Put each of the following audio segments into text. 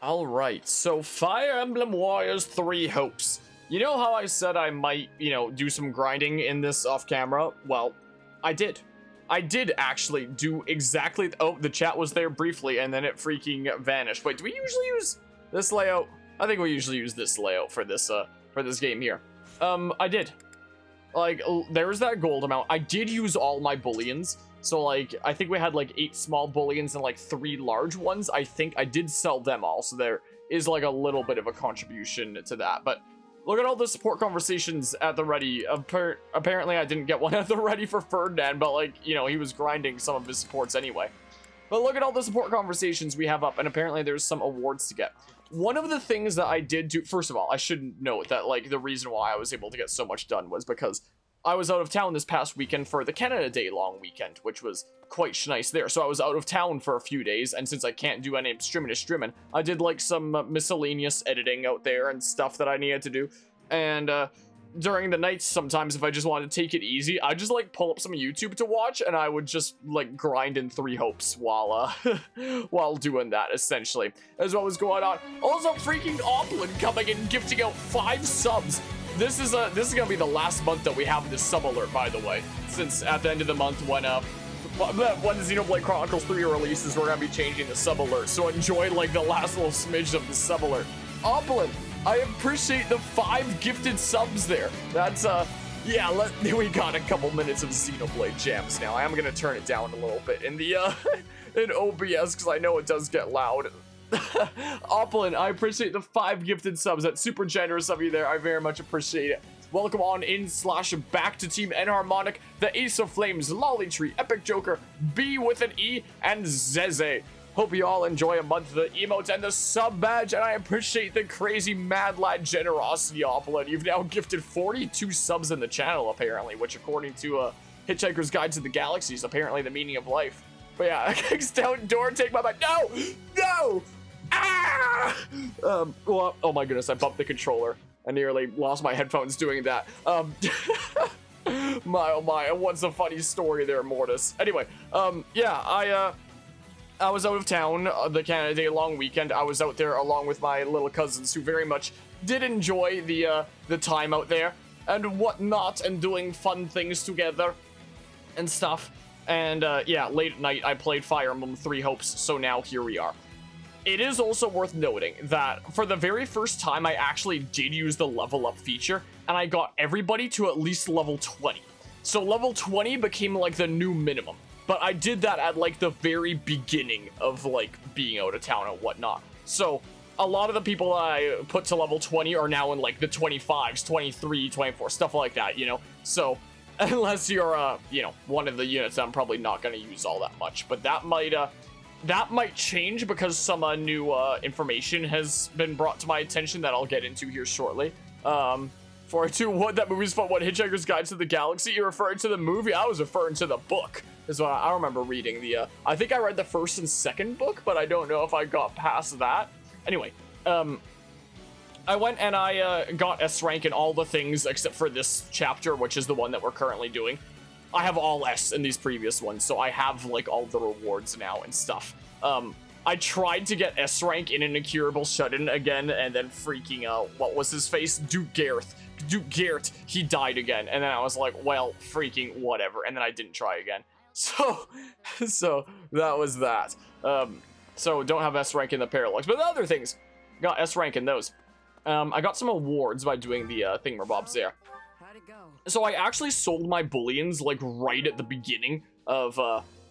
Alright, so Fire Emblem Warriors 3 Hopes. You know how I said I might, do some grinding in this off camera? Well, I did. I did actually do exactly. Oh, the chat was there briefly and then it freaking vanished. Wait, do we usually use this layout? I think we usually use this layout for this game here. I did. Like, there's that gold amount. I did use all my bullions. So, like, I think we had, like, 8 small bullions and, like, 3 large ones. I think I did sell them all. So there is, like, a little bit of a contribution to that. But look at all the support conversations at the ready. Apparently, I didn't get one at the ready for Ferdinand. But, like, he was grinding some of his supports anyway. But look at all the support conversations we have up. And apparently, there's some awards to get. One of the things that I did do... First of all, I should note that, like, the reason why I was able to get so much done was because I was out of town this past weekend for the Canada Day long weekend, which was quite nice there. So I was out of town for a few days, and since I can't do any streaming, I did like some miscellaneous editing out there and stuff that I needed to do. And during the nights, sometimes if I just wanted to take it easy, I just like pull up some YouTube to watch, and I would just like grind in 3 hopes while while doing that. Essentially, is what was going on. Also, freaking Oplin coming and gifting out 5 subs. This is gonna be the last month that we have this sub alert, by the way. Since at the end of the month, when Xenoblade Chronicles 3 releases, we're gonna be changing the sub alert. So enjoy like the last little smidge of the sub alert. Oplin, I appreciate the 5 gifted subs there. That's yeah. We got a couple minutes of Xenoblade jams now. I am gonna turn it down a little bit in the in OBS because I know it does get loud. Oplin, I appreciate the 5 gifted subs. That's super generous of you there. I very much appreciate it. Welcome on in / back to Team Enharmonic, the Ace of Flames, Lollytree, Epic Joker, B with an E, and Zeze. Hope you all enjoy a month of the emotes and the sub badge, and I appreciate the crazy mad lad generosity, Oplin. You've now gifted 42 subs in the channel, apparently, which according to Hitchhiker's Guide to the Galaxy is apparently the meaning of life. But yeah, kicks down door, take my mind. No! No! Ah! Well, oh my goodness, I bumped the controller. I nearly lost my headphones doing that. My oh my, what's a funny story there, Mortis? Anyway, yeah, I was out of town the Canada Day long weekend. I was out there along with my little cousins who very much did enjoy the time out there and whatnot and doing fun things together and stuff. And yeah, late at night I played Fire Emblem 3 Hopes, so now here we are. It is also worth noting that for the very first time, I actually did use the level up feature, and I got everybody to at least level 20. So level 20 became like the new minimum, but I did that at like the very beginning of like being out of town and whatnot. So a lot of the people I put to level 20 are now in like the 25s, 23, 24, stuff like that, So unless you're, one of the units, I'm probably not going to use all that much, but that might change because some new information has been brought to my attention that I'll get into here shortly. What that movie's fun. What, Hitchhiker's Guide to the Galaxy? You're referring to the movie? I was referring to the book. Is what I remember reading I think I read the first and second book, but I don't know if I got past that. Anyway, I went and I got S rank in all the things except for this chapter, which is the one that we're currently doing. I have all S in these previous ones, so I have like all the rewards now and stuff. I tried to get S rank in an incurable shut-in again, and then freaking what was his face? Duke Garrett, he died again, and then I was like, well, freaking whatever, and then I didn't try again. So that was that. So don't have S rank in the Parallax, but the other things, got S rank in those. I got some awards by doing the thingamabobs there. So I actually sold my bullions like right at the beginning of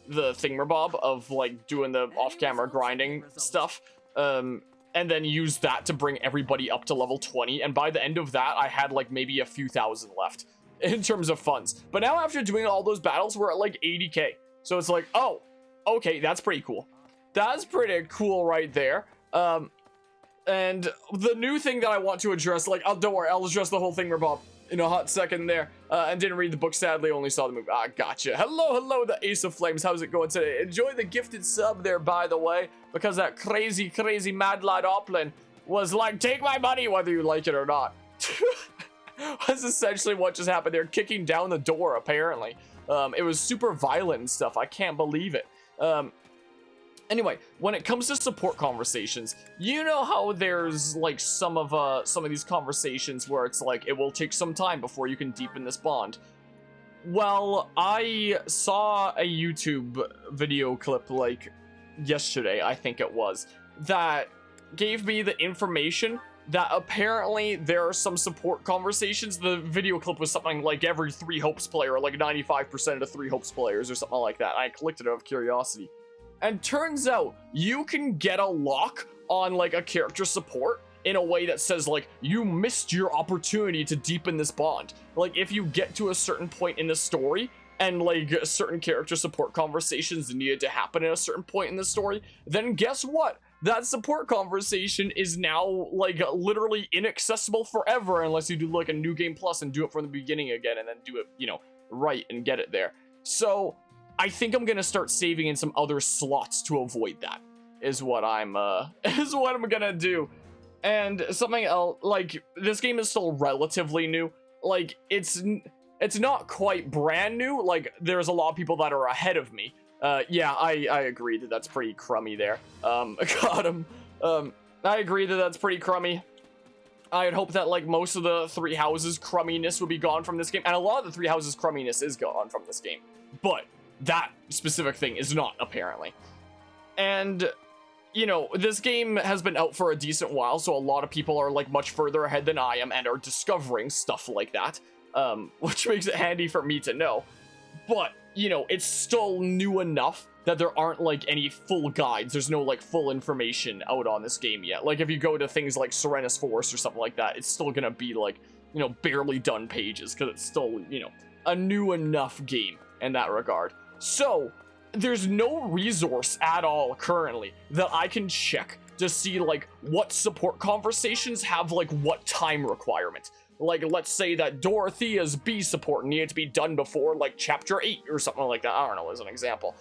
the thingamabob of like doing the off-camera grinding stuff, and then used that to bring everybody up to level 20. And by the end of that, I had like maybe a few thousand left in terms of funds. But now after doing all those battles, we're at like 80k. So it's like, oh, okay, that's pretty cool. That's pretty cool right there. And the new thing that I want to address, like, don't worry, I'll address the whole thingamabob in a hot second there, and didn't read the book, sadly, only saw the movie. Ah, gotcha. Hello, the Ace of Flames. How's it going today? Enjoy the gifted sub there, by the way, because that crazy mad lad Oplin was like, take my money, whether you like it or not. That's essentially what just happened. They're kicking down the door, apparently. It was super violent and stuff. I can't believe it. Anyway, when it comes to support conversations, you know how there's like some of these conversations where it's like it will take some time before you can deepen this bond. Well, I saw a YouTube video clip like yesterday, I think it was, that gave me the information that apparently there are some support conversations. The video clip was something like every 3 Hopes player, like 95% of the 3 Hopes players or something like that. I clicked it out of curiosity. And turns out you can get a lock on like a character support in a way that says like you missed your opportunity to deepen this bond. Like if you get to a certain point in the story and like certain character support conversations needed to happen at a certain point in the story, then guess what? That support conversation is now like literally inaccessible forever unless you do like a new game plus and do it from the beginning again and then do it, you know, right and get it there. So I think I'm gonna start saving in some other slots to avoid that, is what I'm gonna do. And something else, like, this game is still relatively new. Like, it's not quite brand new. Like, there's a lot of people that are ahead of me. Yeah, I agree that that's pretty crummy there. Got him. I agree that that's pretty crummy. I'd hope that, like, most of the 3 houses crumminess would be gone from this game. And a lot of the 3 houses crumminess is gone from this game. But that specific thing is not, apparently. And, you know, this game has been out for a decent while, so a lot of people are, like, much further ahead than I am and are discovering stuff like that, which makes it handy for me to know. But, you know, it's still new enough that there aren't, like, any full guides. There's no, like, full information out on this game yet. Like, if you go to things like Serenus Forest or something like that, it's still gonna be, like, you know, barely done pages, because it's still, you know, a new enough game in that regard. So, there's no resource at all currently that I can check to see, like, what support conversations have, like, what time requirement. Like, let's say that Dorothea's B support needed to be done before, like, Chapter 8 or something like that. I don't know, as an example.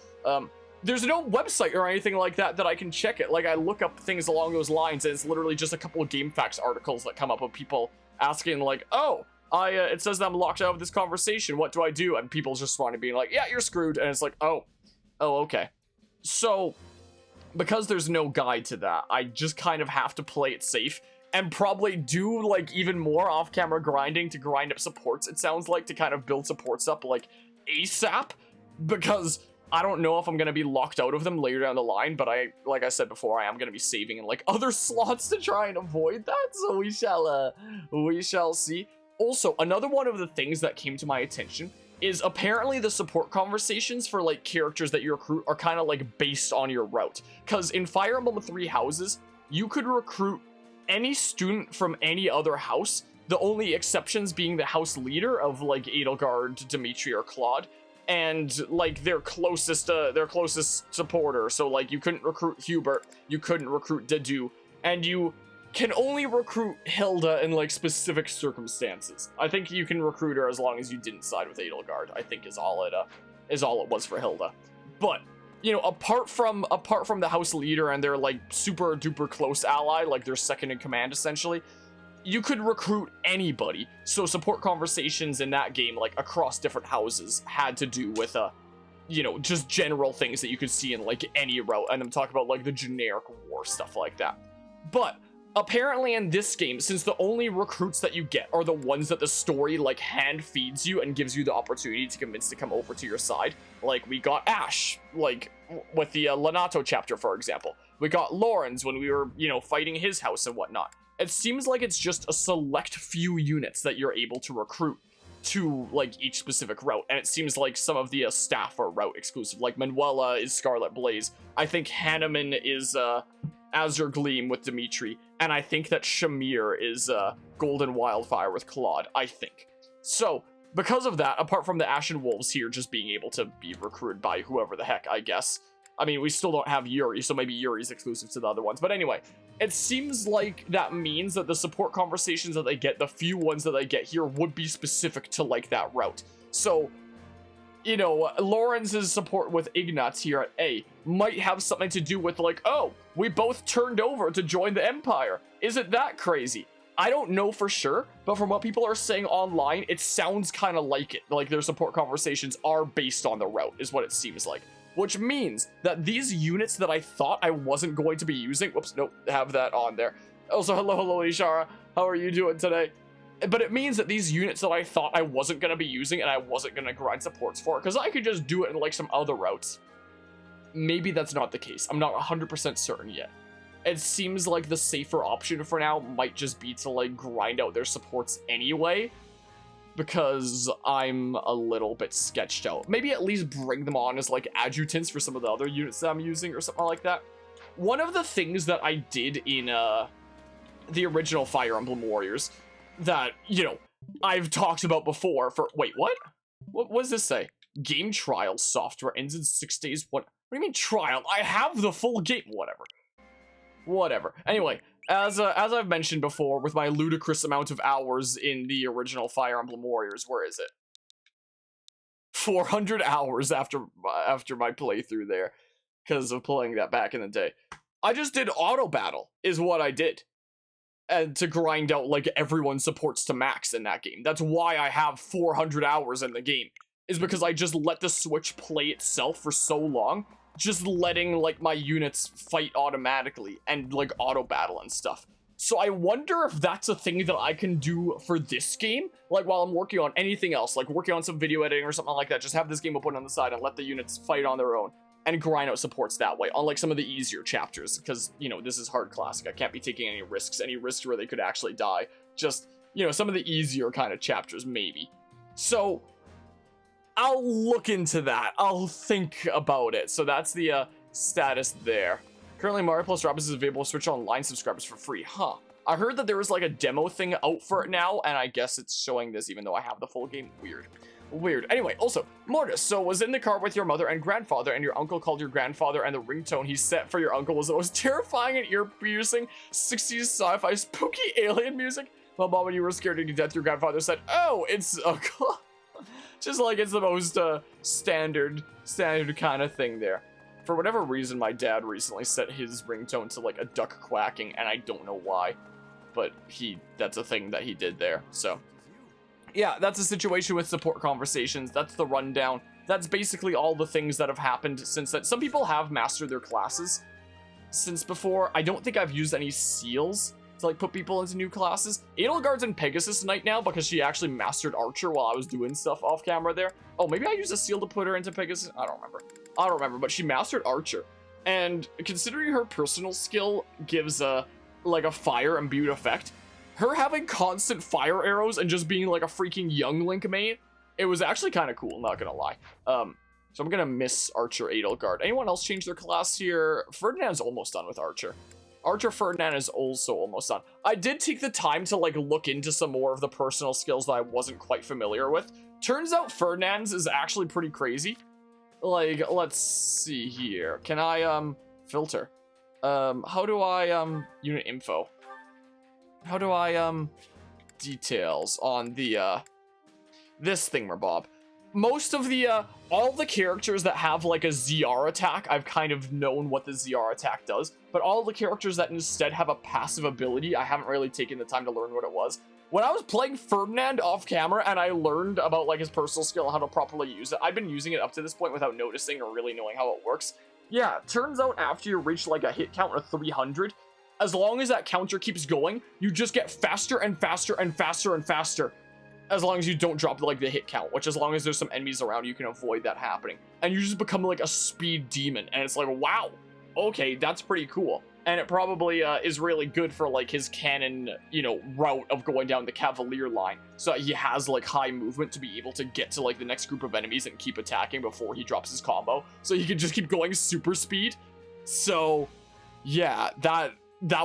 There's no website or anything like that that I can check it. Like, I look up things along those lines, and it's literally just a couple of GameFAQs articles that come up of people asking, like, oh, it says that I'm locked out of this conversation. What do I do? And people just responding being like, yeah, you're screwed. And it's like, oh, okay. So, because there's no guide to that, I just kind of have to play it safe and probably do, like, even more off-camera grinding to grind up supports, it sounds like, to kind of build supports up, like, ASAP, because I don't know if I'm gonna be locked out of them later down the line, but like I said before, I am gonna be saving in, like, other slots to try and avoid that, so we shall see. Also, another one of the things that came to my attention is apparently the support conversations for, like, characters that you recruit are kind of, like, based on your route. Because in Fire Emblem 3 Houses, you could recruit any student from any other house, the only exceptions being the house leader of, like, Edelgard, Dimitri, or Claude, and, like, their closest supporter. So, like, you couldn't recruit Hubert, you couldn't recruit Dedu, and you can only recruit Hilda in, like, specific circumstances. I think you can recruit her as long as you didn't side with Edelgard, I think is all it was for Hilda. But, you know, apart from the house leader and their, like, super duper close ally, like their second in command essentially, you could recruit anybody. So support conversations in that game, like, across different houses had to do with you know, just general things that you could see in, like, any route, and I'm talking about, like, the generic war stuff like that. But apparently in this game, since the only recruits that you get are the ones that the story, like, hand feeds you and gives you the opportunity to convince to come over to your side, like, we got Ash, like, with the Lanato chapter, for example. We got Lorenz when we were, you know, fighting his house and whatnot. It seems like it's just a select few units that you're able to recruit to, like, each specific route, and it seems like some of the staff are route exclusive, like Manuela is Scarlet Blaze, I think Hanneman is Azure Gleam with Dimitri, and I think that Shamir is Golden Wildfire with Claude, I think. So, because of that, apart from the Ashen Wolves here just being able to be recruited by whoever the heck, I guess. I mean, we still don't have Yuri, so maybe Yuri's exclusive to the other ones. But anyway, it seems like that means that the support conversations that they get, the few ones that they get here, would be specific to, like, that route. So, you know, Lorenz's support with Ignatz here at A might have something to do with, like, oh, we both turned over to join the Empire. Is it that crazy? I don't know for sure, but from what people are saying online, it sounds kind of like it. Like, their support conversations are based on the route, is what it seems like. which means that these units that I thought I wasn't going to be using, whoops, nope, have that on there. Also, hello, Ishara, how are you doing today? But it means that these units that I thought I wasn't going to be using and I wasn't going to grind supports for, because I could just do it in like some other routes. Maybe that's not the case. I'm not 100% certain yet. It seems like the safer option for now might just be to like grind out their supports anyway, because I'm a little bit sketched out. Maybe at least bring them on as like adjutants for some of the other units that I'm using or something like that. One of the things that I did in the original Fire Emblem Warriors that, you know, I've talked about before for, wait, what? What does this say? Game trial software ends in 6 days. What do you mean trial? I have the full game. Whatever. Anyway, as I've mentioned before, with my ludicrous amount of hours in the original Fire Emblem Warriors, where is it? 400 hours after my playthrough there, because of playing that back in the day. I just did auto battle, is what I did. And to grind out like everyone's supports to max in that game. That's why I have 400 hours in the game, is because I just let the Switch play itself for so long, just letting like my units fight automatically and like auto battle and stuff. So I wonder if that's a thing that I can do for this game, like while I'm working on anything else, like working on some video editing or something like that. Just have this game open on the side and let the units fight on their own and grind out supports that way on like some of the easier chapters, because, you know, this is hard classic. I can't be taking any risks where they could actually die. Just, you know, some of the easier kind of chapters maybe. So I'll look into that. I'll think about it. So that's the status there. Currently, Mario Plus Rabbids is available to Switch Online subscribers for free. Huh. I heard that there was like a demo thing out for it now, and I guess it's showing this even though I have the full game. Weird. Anyway, also, Mortis, so was in the car with your mother and grandfather, and your uncle called your grandfather, and the ringtone he set for your uncle was the most terrifying and ear-piercing 60s sci-fi spooky alien music. Well, Mom, when you were scared to death, your grandfather said, "Oh, it's uncle." Just like it's the most standard kind of thing there. For whatever reason, my dad recently set his ringtone to like a duck quacking, and I don't know why, but that's a thing that he did there. So yeah, that's a situation with support conversations. That's the rundown. That's basically all the things that have happened since that. Some people have mastered their classes since before. I don't think I've used any seals to like put people into new classes. Edelgard's in Pegasus Knight now because she actually mastered Archer while I was doing stuff off camera there. Oh, maybe I used a seal to put her into Pegasus. I don't remember, but she mastered Archer. And considering her personal skill gives like a fire imbued effect, her having constant fire arrows and just being like a freaking young Link main, it was actually kind of cool, not gonna lie. So I'm gonna miss Archer Edelgard. Anyone else change their class here? Ferdinand's almost done with Archer. Archer Ferdinand is also almost done. I did take the time to like look into some more of the personal skills that I wasn't quite familiar with. Turns out Ferdinand's is actually pretty crazy. Like, let's see here. Can I filter? How do I unit info? How do I details on the this thingamabob? Most of the all the characters that have like a ZR attack, I've kind of known what the ZR attack does, but all the characters that instead have a passive ability, I haven't really taken the time to learn what it was. When I was playing Ferdinand off camera and I learned about like his personal skill, how to properly use it, I've been using it up to this point without noticing or really knowing how it works. Yeah, turns out after you reach like a hit count of 300, as long as that counter keeps going, you just get faster and faster and faster and faster. As long as you don't drop like the hit count, which as long as there's some enemies around, you can avoid that happening. And you just become like a speed demon. And it's like, wow, okay, that's pretty cool. And it probably is really good for like his canon, you know, route of going down the Cavalier line. So he has like high movement to be able to get to like the next group of enemies and keep attacking before he drops his combo. So he can just keep going super speed. So yeah, that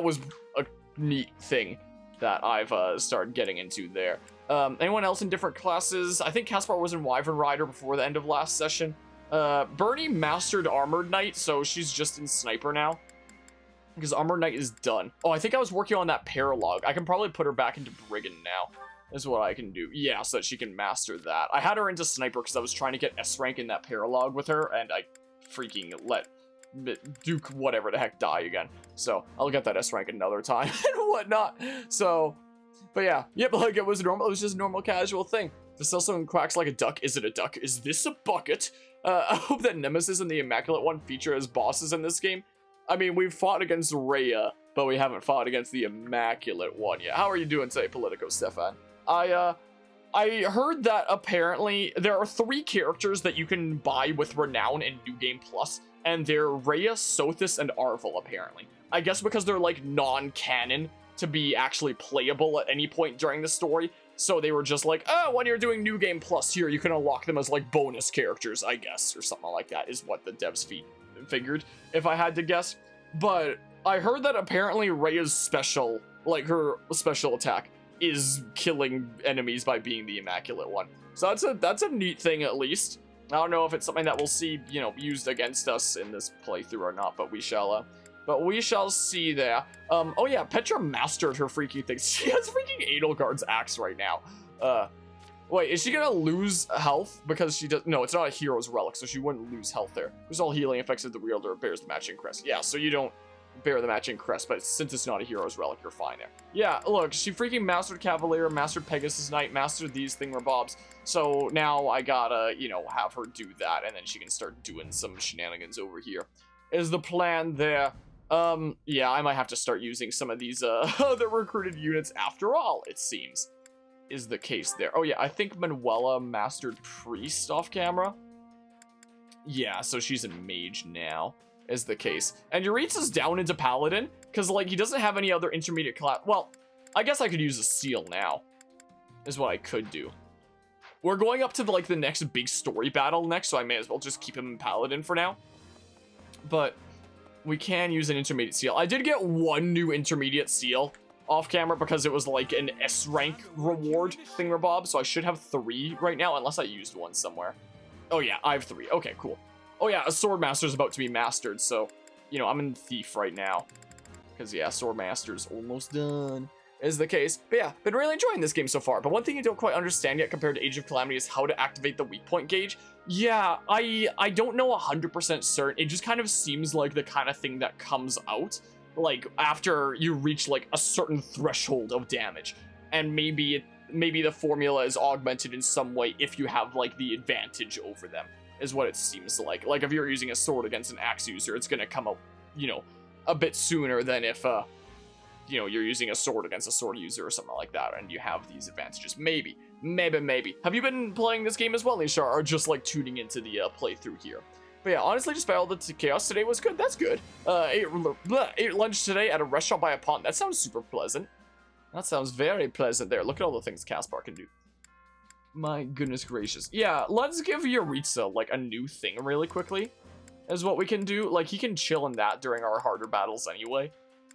was a neat thing that I've started getting into there. Anyone else in different classes? I think Caspar was in Wyvern Rider before the end of last session. Bernie mastered Armored Knight, so she's just in Sniper now. Because Armored Knight is done. Oh, I think I was working on that Paralog. I can probably put her back into Brigand now. Is what I can do. Yeah, so that she can master that. I had her into Sniper because I was trying to get S rank in that Paralog with her, and I freaking let Duke whatever the heck die again. So I'll get that S rank another time and whatnot. So, but yeah, yep, like it was normal. It was just a normal casual thing. If the someone quacks like a duck, is it a duck? Is this a bucket? I hope that Nemesis and the Immaculate One feature as bosses in this game. I mean, we've fought against Rhea, but we haven't fought against the Immaculate One yet. How are you doing today, Politico Stefan? I heard that apparently there are 3 characters that you can buy with Renown in New Game Plus, and they're Rhea, Sothis, and Arvel, apparently. I guess because they're, like, non-canon to be actually playable at any point during the story, so they were just like, oh, when you're doing New Game Plus here, you can unlock them as, like, bonus characters, I guess, or something like that, is what the devs figured, if I had to guess. But I heard that apparently Rhea's special, like, her special attack, is killing enemies by being the Immaculate One. So that's a neat thing, at least. I don't know if it's something that we'll see, you know, used against us in this playthrough or not, but we shall see there. Oh yeah, Petra mastered her freaking thing. She has freaking Edelgard's axe right now. Wait, is she gonna lose health because she does? No, it's not a hero's relic, so she wouldn't lose health there. Who's all healing effects of the wielder bears the matching crest. Yeah, so you don't bear the matching crest, but since it's not a hero's relic, you're fine there. Yeah, look, she freaking mastered Cavalier, mastered Pegasus Knight, mastered these thingamabobs. So now I gotta, you know, have her do that, and then she can start doing some shenanigans over here. Is the plan there? Yeah, I might have to start using some of these, other recruited units after all, it seems. Is the case there. Oh yeah, I think Manuela mastered Priest off camera. Yeah, so she's a mage now. Is the case. And Yuritsa's down into Paladin, because, like, he doesn't have any other intermediate class. Well, I guess I could use a seal now, is what I could do. We're going up to, like, the next big story battle next, so I may as well just keep him in Paladin for now. But we can use an intermediate seal. I did get 1 new intermediate seal off camera because it was, like, an S rank reward thingamabob, so I should have 3 right now, unless I used 1 somewhere. Oh yeah, I have 3. Okay, cool. Oh yeah, a Sword Master is about to be mastered, so, you know, I'm in Thief right now. Because, yeah, Sword Master's almost done, is the case. But yeah, been really enjoying this game so far. But one thing you don't quite understand yet compared to Age of Calamity is how to activate the weak point gauge. Yeah, I don't know 100% certain. It just kind of seems like the kind of thing that comes out, like, after you reach, like, a certain threshold of damage. And maybe the formula is augmented in some way if you have, like, the advantage over them. Is what it seems like. Like, if you're using a sword against an axe user, it's gonna come up, you know, a bit sooner than if, you know, you're using a sword against a sword user or something like that, and you have these advantages. Maybe. Have you been playing this game as well, Nisha, or just, like, tuning into the playthrough here? But yeah, honestly, just battled the chaos today was good. That's good. Ate lunch today at a restaurant by a pond. That sounds super pleasant. That sounds very pleasant there. Look at all the things Caspar can do. My goodness gracious. Yeah, let's give Yuritsa, like, a new thing really quickly, is what we can do. Like, he can chill in that during our harder battles anyway,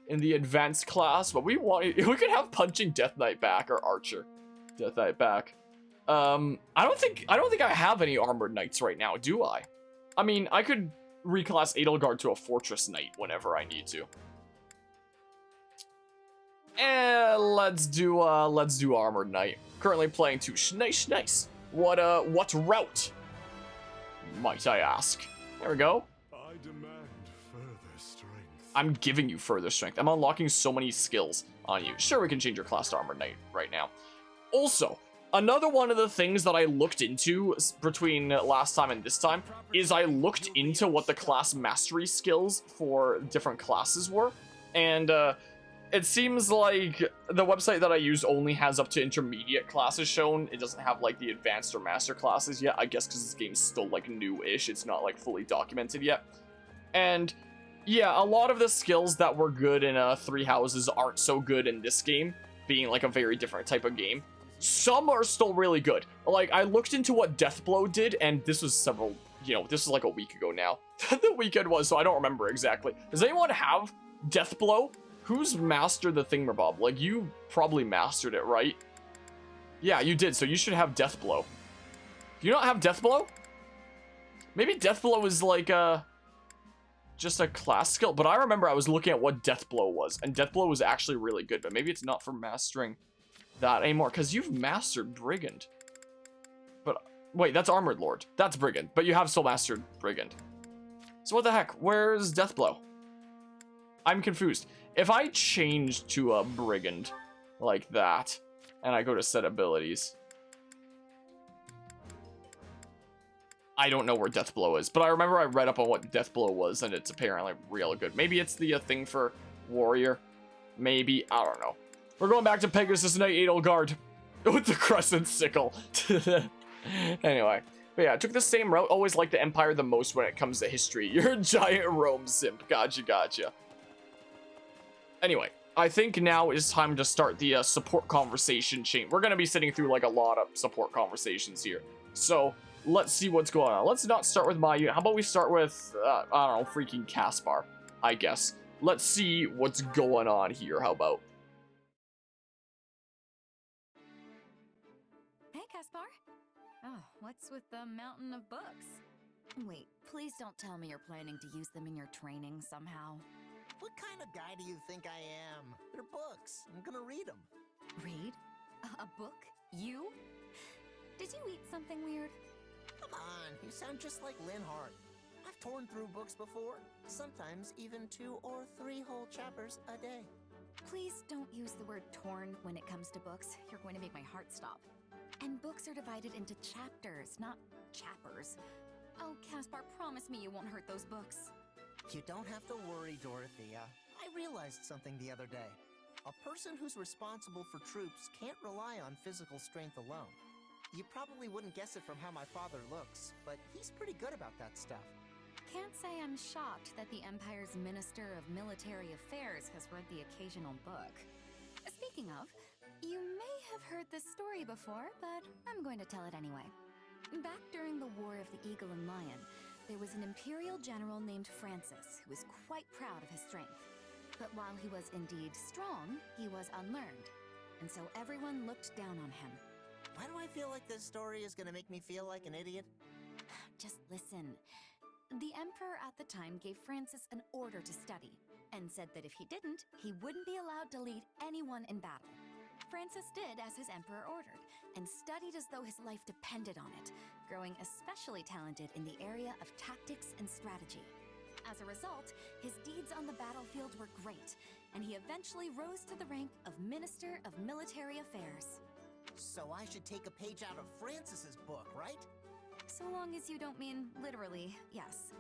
in the advanced class, but we could have Punching Death Knight back, or Archer Death Knight back. I don't think I have any Armored Knights right now, do I? I mean, I could reclass Edelgard to a Fortress Knight whenever I need to. Let's do Armored Knight. Currently playing 2. Nice. What route, might I ask? There we go. I demand further strength. I'm giving you further strength. I'm unlocking so many skills on you. Sure, we can change your class to Armored Knight right now. Also, another one of the things that I looked into between last time and this time is I looked into what the class mastery skills for different classes were, and it seems like the website that I use only has up to intermediate classes shown. It doesn't have, like, the advanced or master classes yet, I guess because this game's still, like, new-ish. It's not, like, fully documented yet. And yeah, a lot of the skills that were good in 3 Houses aren't so good in this game, being, like, a very different type of game. Some are still really good. Like, I looked into what Deathblow did, and this was several, you know, this was like a week ago now. The weekend was, so I don't remember exactly. Does anyone have Deathblow? Who's mastered the thingamabob? Like, you probably mastered it, right? Yeah, you did, so you should have Deathblow. Do you not have Deathblow? Maybe Deathblow is like just a class skill, but I remember I was looking at what Deathblow was, and Deathblow was actually really good, but maybe it's not for mastering that anymore, because you've mastered Brigand. But, wait, that's Armored Lord. That's Brigand, but you have still mastered Brigand. So what the heck? Where's Deathblow? I'm confused. If I change to a Brigand like that, and I go to set abilities, I don't know where Death Blow is, but I remember I read up on what Death Blow was, and it's apparently real good. Maybe it's the thing for Warrior. Maybe, I don't know. We're going back to Pegasus Knight Edelgard with the Crescent Sickle. Anyway, but yeah, I took the same route. Always like the Empire the most when it comes to history. You're a giant Rome simp. Gotcha. Anyway, I think now is time to start the support conversation chain. We're going to be sitting through like a lot of support conversations here. So let's see what's going on. Let's not start with my unit. How about we start with, I don't know, freaking Caspar, I guess. Let's see what's going on here. How about? Hey, Caspar. Oh, what's with the mountain of books? Wait, please don't tell me you're planning to use them in your training somehow. What kind of guy do you think I am? They're books. I'm gonna read them. Read? A book? You? Did you eat something weird? Come on, you sound just like Linhard. I've torn through books before, sometimes even 2 or 3 whole chapters a day. Please don't use the word torn when it comes to books. You're going to make my heart stop. And books are divided into chapters, not chappers. Oh, Caspar, promise me you won't hurt those books. You don't have to worry, Dorothea. I realized something the other day. A person who's responsible for troops can't rely on physical strength alone. You probably wouldn't guess it from how my father looks, but he's pretty good about that stuff. Can't say I'm shocked that the Empire's Minister of Military Affairs has read the occasional book. Speaking of, you may have heard this story before, but I'm going to tell it anyway. Back during the War of the Eagle and Lion, there was an Imperial general named Francis who was quite proud of his strength. But while he was indeed strong, he was unlearned, and so everyone looked down on him. Why do I feel like this story is gonna make me feel like an idiot? Just listen. The Emperor at the time gave Francis an order to study, and said that if he didn't, he wouldn't be allowed to lead anyone in battle. Francis did as his Emperor ordered, and studied as though his life depended on it, growing especially talented in the area of tactics and strategy. As a result, his deeds on the battlefield were great, and he eventually rose to the rank of Minister of Military Affairs. So I should take a page out of Francis's book, right? So long as you don't mean literally, yes.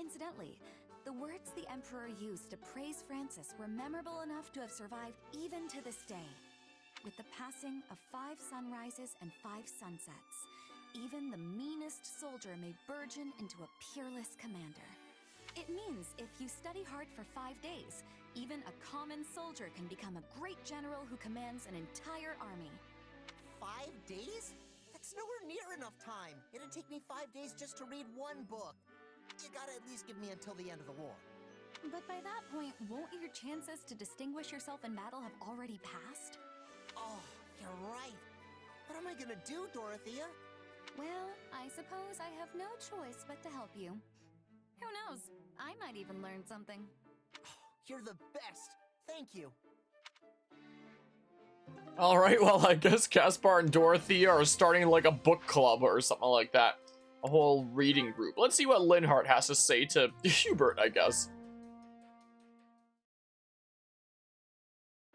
Incidentally, the words the Emperor used to praise Francis were memorable enough to have survived even to this day. With the passing of 5 sunrises and 5 sunsets, even the meanest soldier may burgeon into a peerless commander. It means if you study hard for 5 days, even a common soldier can become a great general who commands an entire army. 5 days? That's nowhere near enough time. It'd take me 5 days just to read one book. You gotta at least give me until the end of the war. But by that point, won't your chances to distinguish yourself in battle have already passed? Oh, you're right. What am I gonna do, Dorothea? Well, I suppose I have no choice but to help you. Who knows? I might even learn something. You're the best. Thank you. Alright, well, I guess Caspar and Dorothea are starting like a book club or something like that. A whole reading group. Let's see what Linhard has to say to Hubert, I guess.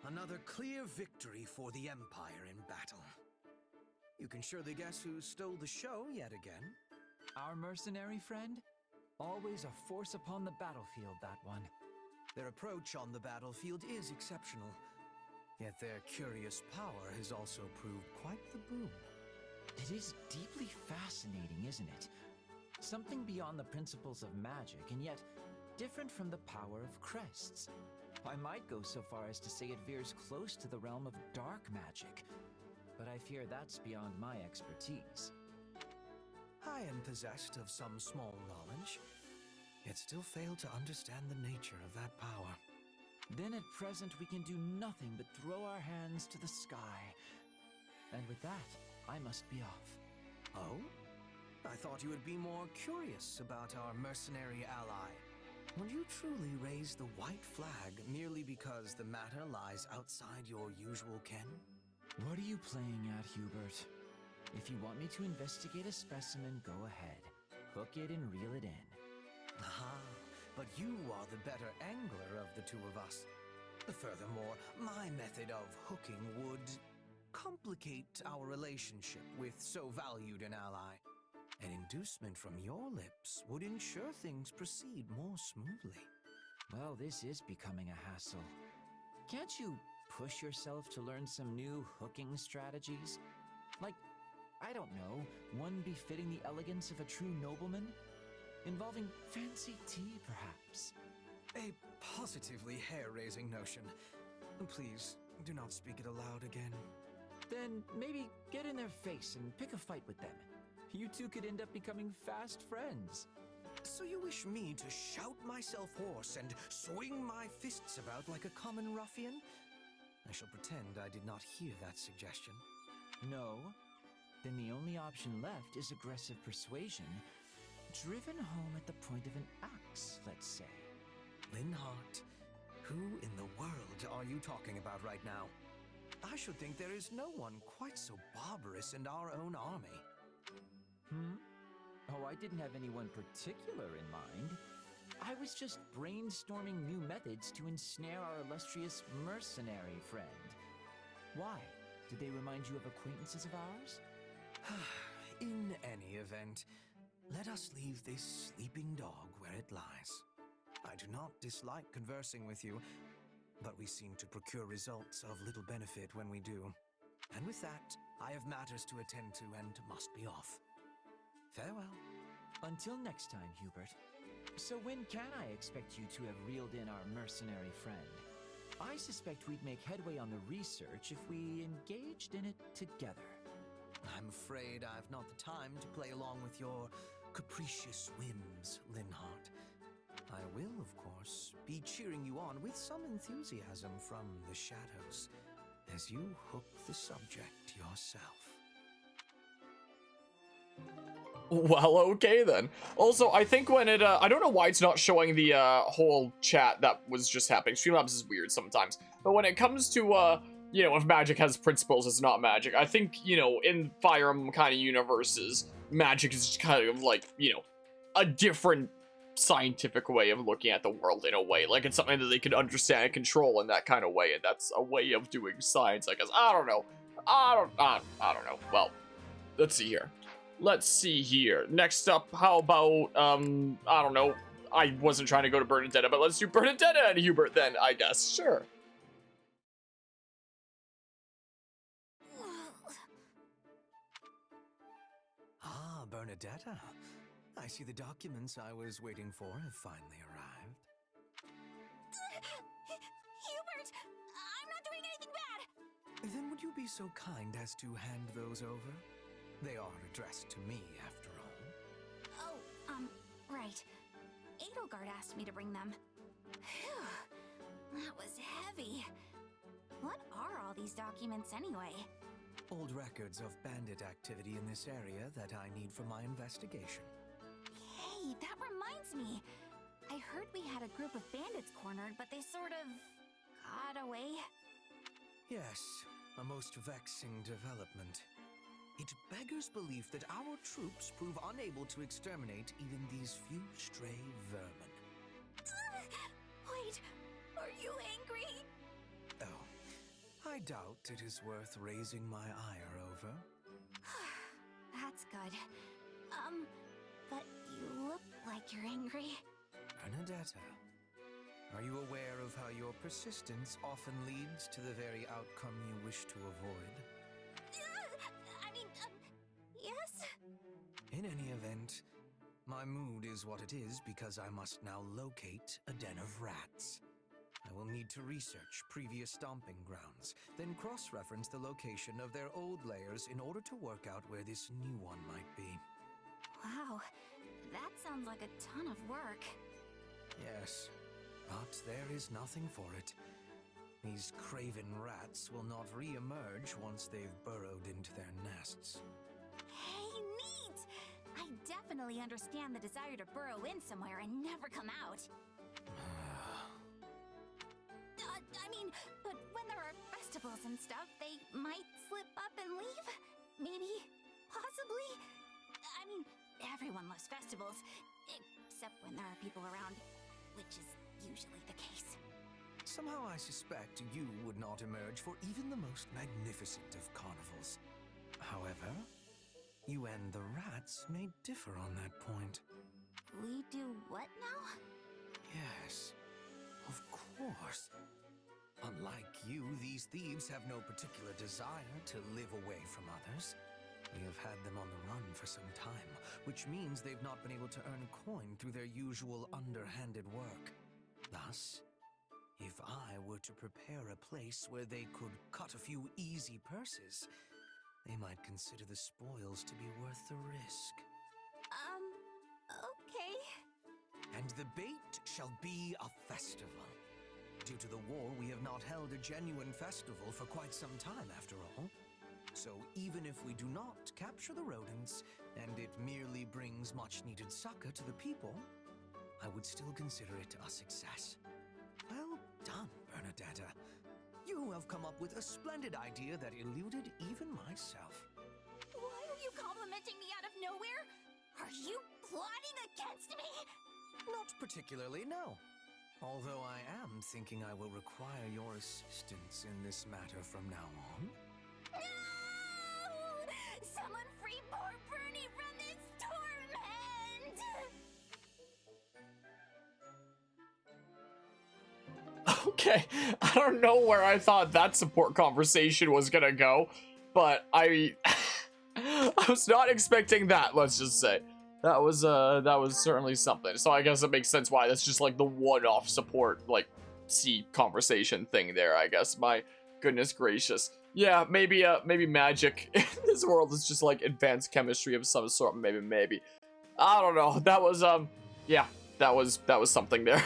Another clear victory for the Empire in battle. You can surely guess who stole the show yet again. Our mercenary friend? Always a force upon the battlefield, that one. Their approach on the battlefield is exceptional, yet their curious power has also proved quite the boon. It is deeply fascinating, isn't it? Something beyond the principles of magic, and yet different from the power of crests. I might go so far as to say it veers close to the realm of dark magic, but I fear that's beyond my expertise. I am possessed of some small knowledge, yet still fail to understand the nature of that power. Then at present we can do nothing but throw our hands to the sky. And with that, I must be off. Oh? I thought you would be more curious about our mercenary ally. Would you truly raise the white flag merely because the matter lies outside your usual ken? What are you playing at, Hubert? If you want me to investigate a specimen, go ahead. Hook it and reel it in. Aha, but you are the better angler of the two of us. Furthermore, my method of hooking would complicate our relationship with so valued an ally. An inducement from your lips would ensure things proceed more smoothly. Well, this is becoming a hassle. Can't you push yourself to learn some new hooking strategies? Like, I don't know, one befitting the elegance of a true nobleman? Involving fancy tea, perhaps? A positively hair-raising notion. Please, do not speak it aloud again. Then maybe get in their face and pick a fight with them. You two could end up becoming fast friends. So you wish me to shout myself hoarse and swing my fists about like a common ruffian? I shall pretend I did not hear that suggestion. No? Then the only option left is aggressive persuasion, driven home at the point of an axe, let's say. Linhard, who in the world are you talking about right now? I should think there is no one quite so barbarous in our own army. Oh, I didn't have anyone particular in mind. I was just brainstorming new methods to ensnare our illustrious mercenary friend. Why? Did they remind you of acquaintances of ours? In any event, let us leave this sleeping dog where it lies. I do not dislike conversing with you, but we seem to procure results of little benefit when we do. And with that, I have matters to attend to and must be off. Farewell. Until next time, Hubert. So when can I expect you to have reeled in our mercenary friend? I suspect we'd make headway on the research if we engaged in it together. I'm afraid I've not the time to play along with your capricious whims, Linhard. I will, of course, be cheering you on with some enthusiasm from the shadows as you hook the subject yourself. Well, okay then. Also, I think when it, I don't know why it's not showing the, whole chat that was just happening. Streamlabs is weird sometimes. But when it comes to, you know, if magic has principles, it's not magic. I think, you know, in Fire Emblem kind of universes, magic is just kind of like, you know, a different scientific way of looking at the world in a way. Like, it's something that they can understand and control in that kind of way, and that's a way of doing science, I guess. I don't know. I don't know. Well, let's see here. Let's see here. Next up, how about, I don't know. I wasn't trying to go to Bernadetta, but let's do Bernadetta and Hubert then, I guess. Sure. Ah, Bernadetta. I see the documents I was waiting for have finally arrived. Hubert! I'm not doing anything bad! Then would you be so kind as to hand those over? They are addressed to me, after all. Oh, right. Edelgard asked me to bring them. Phew, that was heavy. What are all these documents anyway? Old records of bandit activity in this area that I need for my investigation. Hey, that reminds me. I heard we had a group of bandits cornered, but they sort of got away. Yes, a most vexing development. It beggars belief that our troops prove unable to exterminate even these few stray vermin. Wait, are you angry? Oh, I doubt it is worth raising my ire over. That's good. But you look like you're angry. Bernadetta, are you aware of how your persistence often leads to the very outcome you wish to avoid? Yes? In any event, my mood is what it is because I must now locate a den of rats. I will need to research previous stomping grounds, then cross-reference the location of their old lairs in order to work out where this new one might be. Wow, that sounds like a ton of work. Yes, but there is nothing for it. These craven rats will not re-emerge once they've burrowed into their nests. Hey, neat! I definitely understand the desire to burrow in somewhere and never come out. But when there are festivals and stuff, they might slip up and leave? Maybe? Possibly? Everyone loves festivals, except when there are people around, which is usually the case. Somehow I suspect you would not emerge for even the most magnificent of carnivals. However, You and the rats may differ on that point. We do what now? Yes, of course. Unlike you, these thieves have no particular desire to live away from others. We have had them on the run for some time, which means they've not been able to earn coin through their usual underhanded work. Thus, if I were to prepare a place where they could cut a few easy purses, they might consider the spoils to be worth the risk. Okay. And the bait shall be a festival. Due to the war, we have not held a genuine festival for quite some time, after all. So even if we do not capture the rodents, and it merely brings much-needed succor to the people, I would still consider it a success. Well done, Bernadetta. You have come up with a splendid idea that eluded even myself. Why are you complimenting me out of nowhere? Are you plotting against me? Not particularly, no. Although I am thinking I will require your assistance in this matter from now on. No! Someone free poor Bernie from this torment! Okay, I don't know where I thought that support conversation was gonna go, but I was not expecting that, let's just say. That was certainly something. So I guess it makes sense why that's just like the one-off support, like, conversation thing there, I guess. My goodness gracious. Yeah, maybe magic in this world is just like advanced chemistry of some sort, maybe. I don't know. That was, yeah, that was something there.